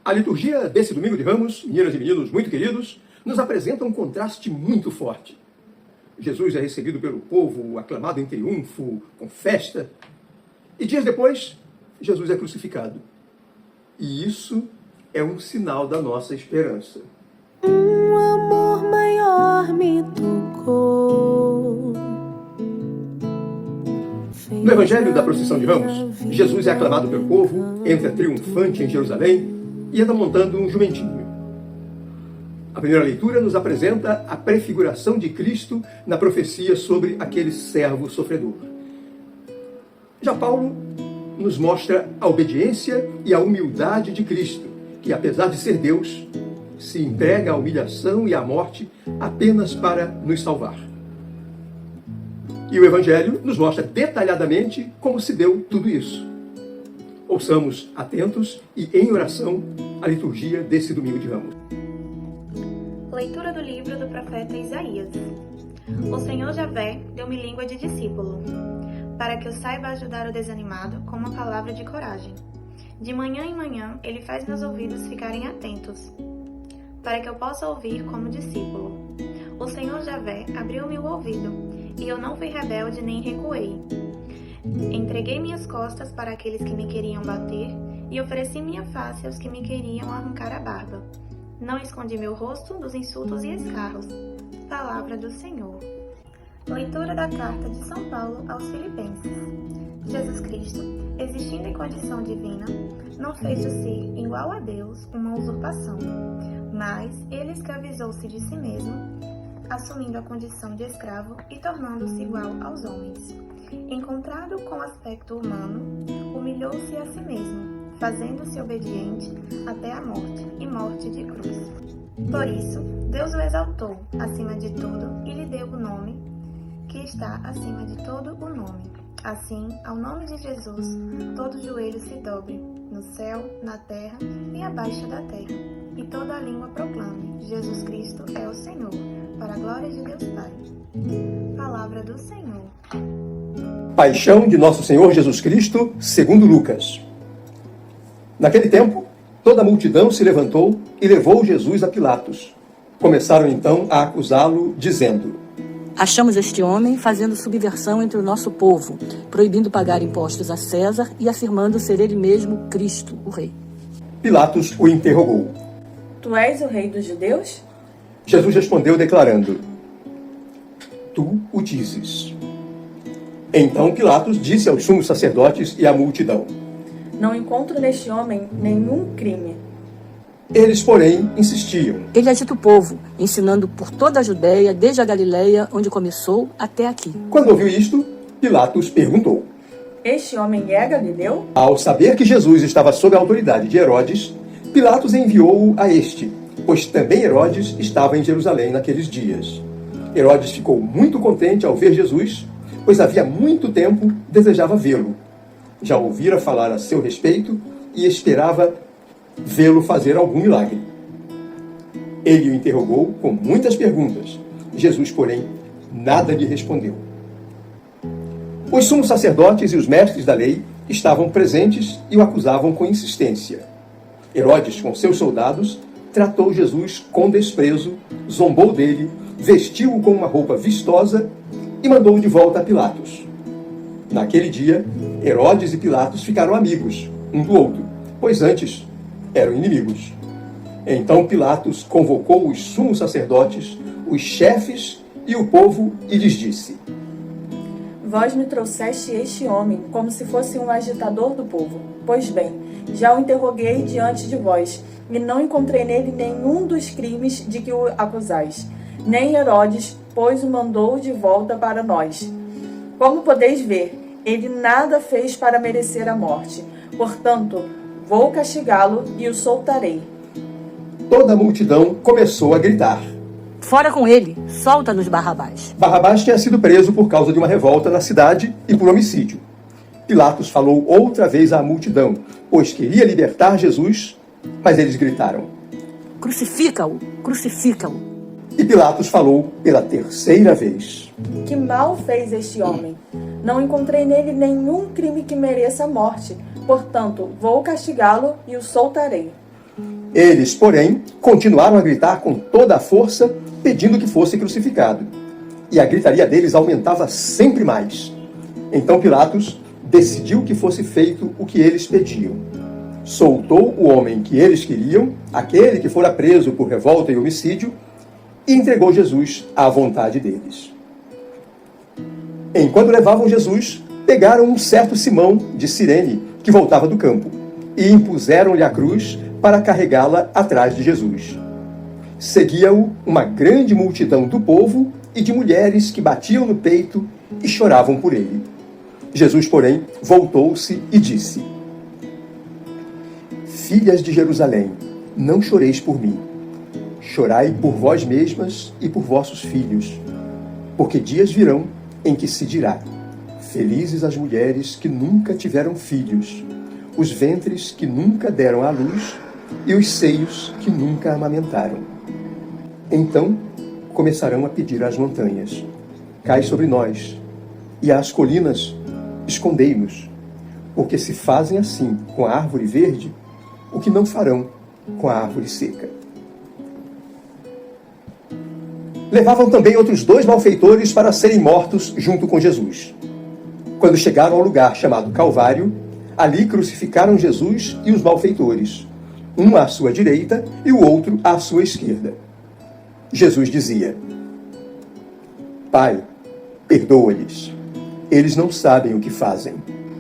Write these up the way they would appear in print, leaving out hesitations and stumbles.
A liturgia desse domingo de Ramos, meninas e meninos muito queridos, nos apresenta um contraste muito forte. Jesus é recebido pelo povo, aclamado em triunfo, com festa. E dias depois, Jesus é crucificado. E isso é um sinal da nossa esperança. Um amor maior me tocou. No Evangelho da Procissão de Ramos, Jesus é aclamado pelo povo, entra triunfante em Jerusalém e anda montando um jumentinho. A primeira leitura nos apresenta a prefiguração de Cristo na profecia sobre aquele servo sofredor. Já Paulo nos mostra a obediência e a humildade de Cristo, que, apesar de ser Deus, se entrega à humilhação e à morte apenas para nos salvar. E o Evangelho nos mostra detalhadamente como se deu tudo isso. Ouçamos atentos e em oração a liturgia desse domingo de Ramos. Leitura do livro do profeta Isaías. O Senhor Javé deu-me língua de discípulo, para que eu saiba ajudar o desanimado com uma palavra de coragem. De manhã em manhã ele faz meus ouvidos ficarem atentos, para que eu possa ouvir como discípulo. O Senhor Javé abriu-me o ouvido, e eu não fui rebelde nem recuei. Entreguei minhas costas para aqueles que me queriam bater, e ofereci minha face aos que me queriam arrancar a barba. Não escondi meu rosto dos insultos e escarros. Palavra do Senhor. Leitura da carta de São Paulo aos Filipenses. Jesus Cristo, existindo em condição divina, não fez de si igual a Deus uma usurpação, mas ele escravizou-se de si mesmo, assumindo a condição de escravo e tornando-se igual aos homens. Encontrado com aspecto humano, humilhou-se a si mesmo, fazendo-se obediente até a morte, e morte de cruz. Por isso, Deus o exaltou acima de tudo e lhe deu o nome que está acima de todo o nome. Assim, ao nome de Jesus, todo joelho se dobre, no céu, na terra e abaixo da terra, e toda a língua proclame: Jesus Cristo é o Senhor, para a glória de Deus Pai. Palavra do Senhor. Paixão de Nosso Senhor Jesus Cristo, segundo Lucas. Naquele tempo, toda a multidão se levantou e levou Jesus a Pilatos. Começaram então a acusá-lo, dizendo: Achamos este homem fazendo subversão entre o nosso povo, proibindo pagar impostos a César e afirmando ser ele mesmo Cristo, o rei. Pilatos o interrogou. Tu és o rei dos judeus? Jesus respondeu declarando: Tu o dizes. Então Pilatos disse aos sumos sacerdotes e à multidão: Não encontro neste homem nenhum crime. Eles, porém, insistiam. Ele agita o povo, ensinando por toda a Judéia, desde a Galileia, onde começou, até aqui. Quando ouviu isto, Pilatos perguntou. Este homem é galileu? Ao saber que Jesus estava sob a autoridade de Herodes, Pilatos enviou-o a este, pois também Herodes estava em Jerusalém naqueles dias. Herodes ficou muito contente ao ver Jesus, pois havia muito tempo desejava vê-lo. Já ouvira falar a seu respeito e esperava vê-lo fazer algum milagre. Ele o interrogou com muitas perguntas. Jesus, porém, nada lhe respondeu. Os sumos sacerdotes e os mestres da lei estavam presentes e o acusavam com insistência. Herodes, com seus soldados, tratou Jesus com desprezo, zombou dele, vestiu-o com uma roupa vistosa e mandou-o de volta a Pilatos. Naquele dia, Herodes e Pilatos ficaram amigos, um do outro, pois antes eram inimigos. Então Pilatos convocou os sumos sacerdotes, os chefes e o povo e lhes disse: Vós me trouxeste este homem como se fosse um agitador do povo. Pois bem, já o interroguei diante de vós, e não encontrei nele nenhum dos crimes de que o acusais. Nem Herodes, pois o mandou de volta para nós. Como podeis ver, ele nada fez para merecer a morte. Portanto, vou castigá-lo e o soltarei. Toda a multidão começou a gritar: Fora com ele, solta-nos Barrabás. Barrabás tinha sido preso por causa de uma revolta na cidade e por homicídio. Pilatos falou outra vez à multidão, pois queria libertar Jesus, mas eles gritaram: Crucifica-o, crucifica-o. E Pilatos falou pela terceira vez: Que mal fez este homem? Não encontrei nele nenhum crime que mereça a morte. Portanto, vou castigá-lo e o soltarei. Eles, porém, continuaram a gritar com toda a força, pedindo que fosse crucificado. E a gritaria deles aumentava sempre mais. Então Pilatos decidiu que fosse feito o que eles pediam. Soltou o homem que eles queriam, aquele que fora preso por revolta e homicídio, e entregou Jesus à vontade deles. Enquanto levavam Jesus, pegaram um certo Simão de Cirene, que voltava do campo, e impuseram-lhe a cruz para carregá-la atrás de Jesus. Seguia-o uma grande multidão do povo e de mulheres que batiam no peito e choravam por ele. Jesus, porém, voltou-se e disse: Filhas de Jerusalém, não choreis por mim. Chorai por vós mesmas e por vossos filhos, porque dias virão em que se dirá: felizes as mulheres que nunca tiveram filhos, os ventres que nunca deram à luz e os seios que nunca amamentaram. Então começarão a pedir às montanhas: cai sobre nós, e às colinas: escondei-nos, porque se fazem assim com a árvore verde, o que não farão com a árvore seca. Levavam também outros 2 malfeitores para serem mortos junto com Jesus. Quando chegaram ao lugar chamado Calvário, ali crucificaram Jesus e os malfeitores, um à sua direita e o outro à sua esquerda. Jesus dizia: Pai, perdoa-lhes, eles não sabem o que fazem.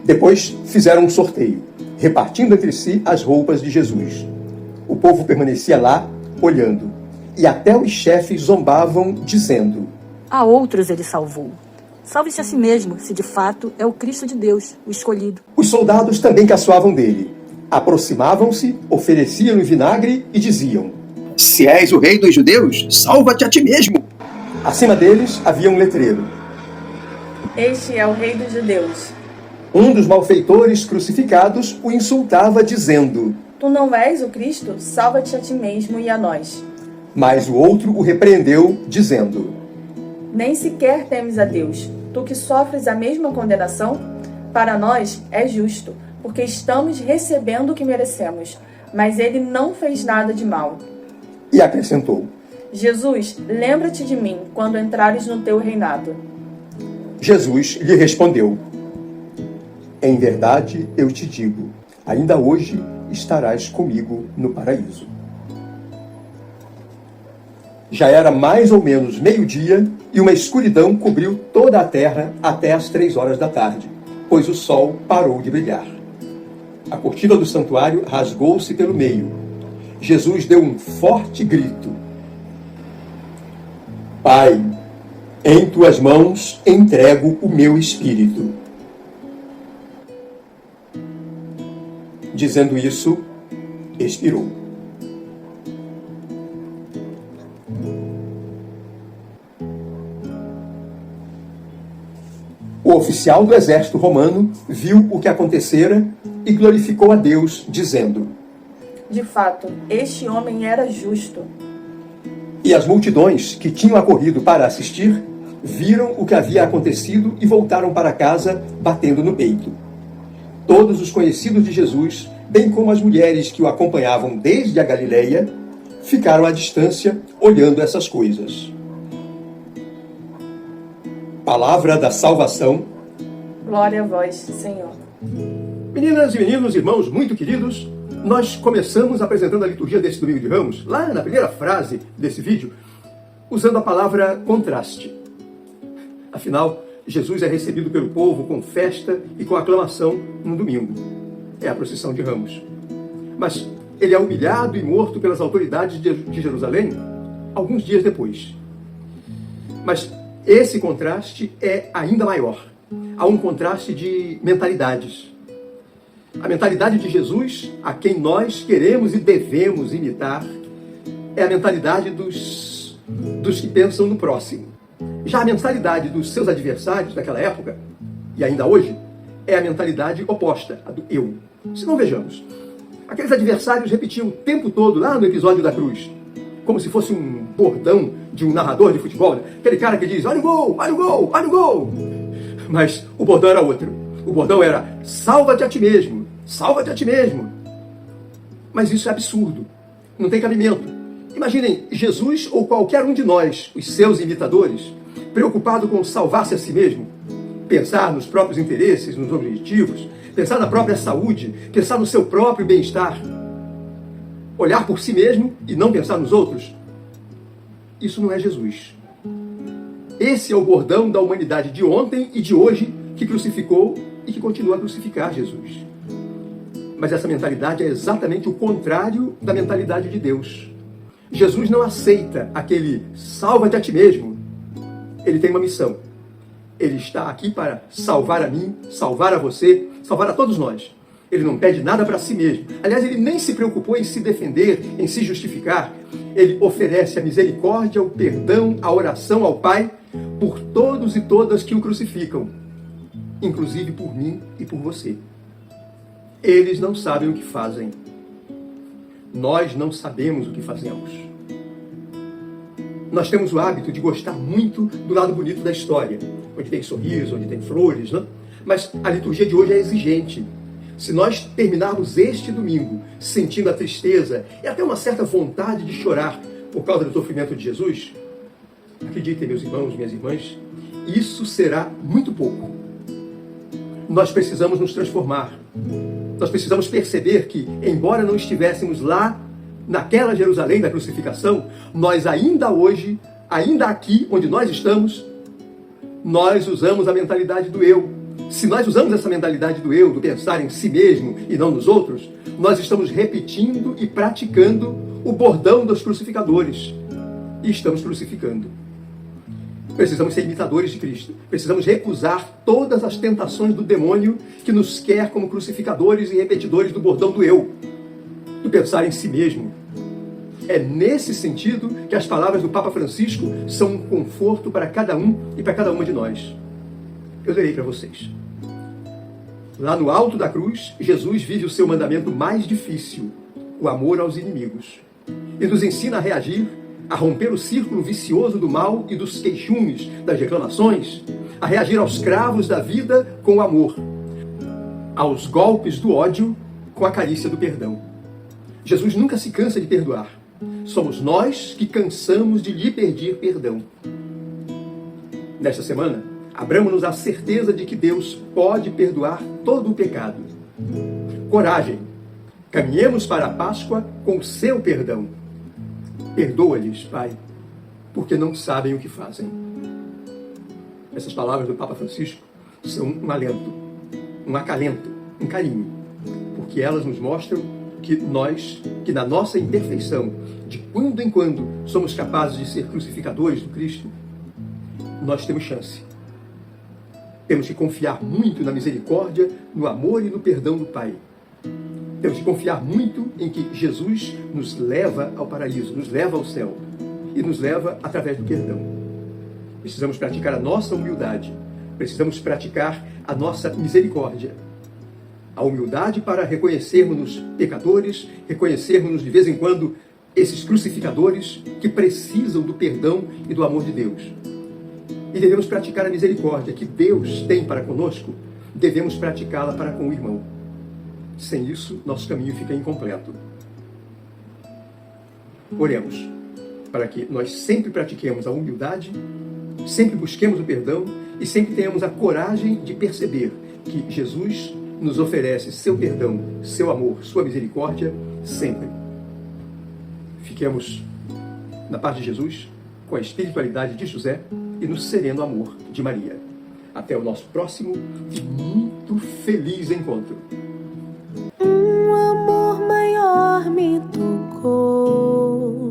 Depois fizeram um sorteio, repartindo entre si as roupas de Jesus. O povo permanecia lá, olhando, e até os chefes zombavam, dizendo: A outros ele salvou. Salve-se a si mesmo, se de fato é o Cristo de Deus, o escolhido. Os soldados também caçoavam dele. Aproximavam-se, ofereciam-lhe vinagre e diziam: Se és o rei dos judeus, salva-te a ti mesmo. Acima deles havia um letreiro: Este é o rei dos judeus. Um dos malfeitores crucificados o insultava, dizendo: Tu não és o Cristo? Salva-te a ti mesmo e a nós. Mas o outro o repreendeu, dizendo: Nem sequer temes a Deus, tu que sofres a mesma condenação? Para nós é justo, porque estamos recebendo o que merecemos, mas ele não fez nada de mal. E acrescentou: Jesus, lembra-te de mim quando entrares no teu reinado. Jesus lhe respondeu: Em verdade eu te digo, ainda hoje estarás comigo no paraíso. Já era mais ou menos meio-dia e uma escuridão cobriu toda a terra até às 3 horas da tarde, pois o sol parou de brilhar. A cortina do santuário rasgou-se pelo meio. Jesus deu um forte grito: Pai, em tuas mãos entrego o meu espírito. Dizendo isso, expirou. O oficial do exército romano viu o que acontecera e glorificou a Deus, dizendo: De fato, este homem era justo. E as multidões que tinham acorrido para assistir viram o que havia acontecido e voltaram para casa, batendo no peito. Todos os conhecidos de Jesus, bem como as mulheres que o acompanhavam desde a Galileia, ficaram à distância olhando essas coisas. Palavra da salvação. Glória a vós, Senhor. Meninas e meninos, irmãos muito queridos, nós começamos apresentando a liturgia desse domingo de Ramos, lá na primeira frase desse vídeo, usando a palavra contraste. Afinal, Jesus é recebido pelo povo com festa e com aclamação no domingo. É a procissão de Ramos. Mas ele é humilhado e morto pelas autoridades de Jerusalém alguns dias depois. Mas esse contraste é ainda maior. Há um contraste de mentalidades. A mentalidade de Jesus, a quem nós queremos e devemos imitar, é a mentalidade dos que pensam no próximo. Já a mentalidade dos seus adversários daquela época, e ainda hoje, é a mentalidade oposta, a do eu. Se não vejamos, aqueles adversários repetiam o tempo todo, lá no episódio da cruz, como se fosse um bordão de um narrador de futebol, né? Aquele cara que diz: olha o gol, olha o gol, olha o gol. Mas o bordão era outro. O bordão era: salva-te a ti mesmo, salva-te a ti mesmo. Mas isso é absurdo. Não tem cabimento. Imaginem Jesus ou qualquer um de nós, os seus imitadores, preocupado com salvar-se a si mesmo, pensar nos próprios interesses, nos objetivos, pensar na própria saúde, pensar no seu próprio bem-estar, olhar por si mesmo e não pensar nos outros. Isso não é Jesus. Esse é o bordão da humanidade de ontem e de hoje que crucificou e que continua a crucificar Jesus. Mas essa mentalidade é exatamente o contrário da mentalidade de Deus. Jesus não aceita aquele salva-te a ti mesmo. Ele tem uma missão. Ele está aqui para salvar a mim, salvar a você, salvar a todos nós. Ele não pede nada para si mesmo. Aliás, ele nem se preocupou em se defender, em se justificar. Ele oferece a misericórdia, o perdão, a oração ao Pai por todos e todas que o crucificam, inclusive por mim e por você. Eles não sabem o que fazem. Nós não sabemos o que fazemos. Nós temos o hábito de gostar muito do lado bonito da história, onde tem sorriso, onde tem flores, né? Mas a liturgia de hoje é exigente. Se nós terminarmos este domingo sentindo a tristeza e até uma certa vontade de chorar por causa do sofrimento de Jesus, acreditem, meus irmãos, minhas irmãs, isso será muito pouco. Nós precisamos nos transformar. Nós precisamos perceber que, embora não estivéssemos lá, naquela Jerusalém da crucificação, nós ainda hoje, ainda aqui onde nós estamos, nós usamos a mentalidade do eu. Se nós usamos essa mentalidade do eu, do pensar em si mesmo e não nos outros, nós estamos repetindo e praticando o bordão dos crucificadores. E estamos crucificando. Precisamos ser imitadores de Cristo. Precisamos recusar todas as tentações do demônio que nos quer como crucificadores e repetidores do bordão do eu, do pensar em si mesmo. É nesse sentido que as palavras do Papa Francisco são um conforto para cada um e para cada uma de nós. Eu lerei para vocês. Lá no alto da cruz, Jesus vive o seu mandamento mais difícil, o amor aos inimigos, e nos ensina a reagir, a romper o círculo vicioso do mal e dos queixumes, das reclamações, a reagir aos cravos da vida com o amor, aos golpes do ódio com a carícia do perdão. Jesus nunca se cansa de perdoar. Somos nós que cansamos de lhe pedir perdão. Nesta semana, abramos-nos à certeza de que Deus pode perdoar todo o pecado. Coragem! Caminhemos para a Páscoa com o seu perdão. Perdoa-lhes, Pai, porque não sabem o que fazem. Essas palavras do Papa Francisco são um alento, um acalento, um carinho, porque elas nos mostram que nós, que na nossa imperfeição, de quando em quando somos capazes de ser crucificadores do Cristo, nós temos chance. Temos que confiar muito na misericórdia, no amor e no perdão do Pai. Temos que confiar muito em que Jesus nos leva ao paraíso, nos leva ao céu e nos leva através do perdão. Precisamos praticar a nossa humildade, precisamos praticar a nossa misericórdia. A humildade para reconhecermos-nos pecadores, reconhecermos-nos de vez em quando esses crucificadores que precisam do perdão e do amor de Deus. E devemos praticar a misericórdia que Deus tem para conosco, devemos praticá-la para com o irmão. Sem isso, nosso caminho fica incompleto. Oremos, para que nós sempre pratiquemos a humildade, sempre busquemos o perdão e sempre tenhamos a coragem de perceber que Jesus nos oferece seu perdão, seu amor, sua misericórdia, sempre. Fiquemos na paz de Jesus, com a espiritualidade de José e no sereno amor de Maria. Até o nosso próximo e muito feliz encontro. Um amor maior me tocou,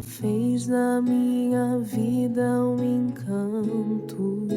fez na minha vida um encanto.